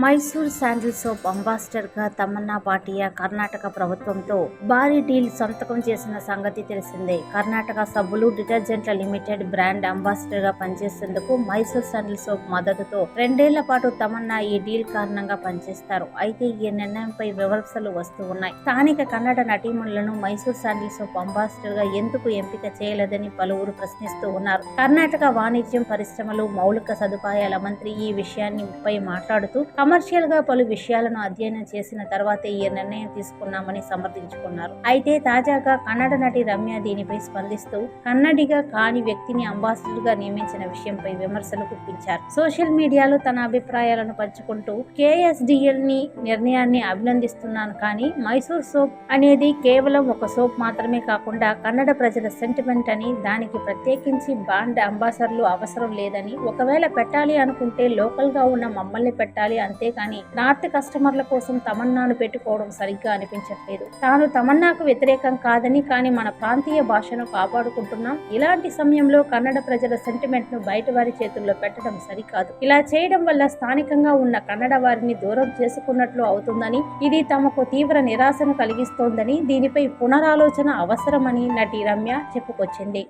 Mysore sandal soap అంబాసిడర్గా Tamannaah Bhatia Karnataka ప్రభుత్వంతో భారీ deal సంతకం చేసిన సంగతి తెలిసిందే. కర్ణాటక సబ్బులు డిటర్జెంట్ల లిమిటెడ్ బ్రాండ్ అంబాసిడర్గా పనిచేసేందుకు మైసూర్ శాండిల్ సోప్ మద్దతుతో 2 ఏళ్ల పాటు తమన్నా ఈ డీల్ కారణంగా పనిచేస్తారు. అయితే ఈ నిర్ణయంపై విమర్శలు వస్తూ ఉన్నాయి. స్థానిక కన్నడ నటీమణులను మైసూర్ శాండిల్ సోప్ అంబాసిడర్గా ఎందుకు ఎంపిక చేయలేదని పలువురు ప్రశ్నిస్తూ ఉన్నారు. కర్ణాటక వాణిజ్యం, పరిశ్రమలు, మౌలిక సదుపాయాల మంత్రి ఈ విషయాన్ని మాట్లాడుతూ కమర్షియల్ గా పలు విషయాలను అధ్యయనం చేసిన తర్వాతే ఈ నిర్ణయం తీసుకున్నామని సమర్థించుకున్నారు. అయితే తాజాగా కన్నడ నటి రమ్య దీనిపై స్పందిస్తూ కన్నడిగా కాని వ్యక్తిని అంబాసిడర్ గా నియమించిన విషయంపై విమర్శలు గుప్పించారు. సోషల్ మీడియాలో తన అభిప్రాయాలను పంచుకుంటూ KSDL నిర్ణయాన్ని అభినందిస్తున్నాను, కానీ మైసూర్ సోప్ అనేది కేవలం ఒక సోప్ మాత్రమే కాకుండా కన్నడ ప్రజల సెంటిమెంట్ అని, దానికి ప్రత్యేకించి బ్రాండ్ అంబాసిడర్లు అవసరం లేదని, ఒకవేళ పెట్టాలి అనుకుంటే లోకల్ గా ఉన్న మమ్మల్ని పెట్టాలి, అంతేకాని నార్త్ కస్టమర్ల కోసం తమన్నాను పెట్టుకోవడం సరిగ్గా అనిపించట్లేదు. తాను తమన్నాకు వ్యతిరేకం కాదని, కానీ మన ప్రాంతీయ భాషను కాపాడుకుంటున్నాం. ఇలాంటి సమయంలో కన్నడ ప్రజల సెంటిమెంట్ ను బయట వారి చేతుల్లో పెట్టడం సరికాదు. ఇలా చేయడం వల్ల స్థానికంగా ఉన్న కన్నడ వారిని దూరం చేసుకున్నట్లు అవుతుందని, ఇది తమకు తీవ్ర నిరాశను కలిగిస్తోందని, దీనిపై పునరాలోచన అవసరమని నటి రమ్య చెప్పుకొచ్చింది.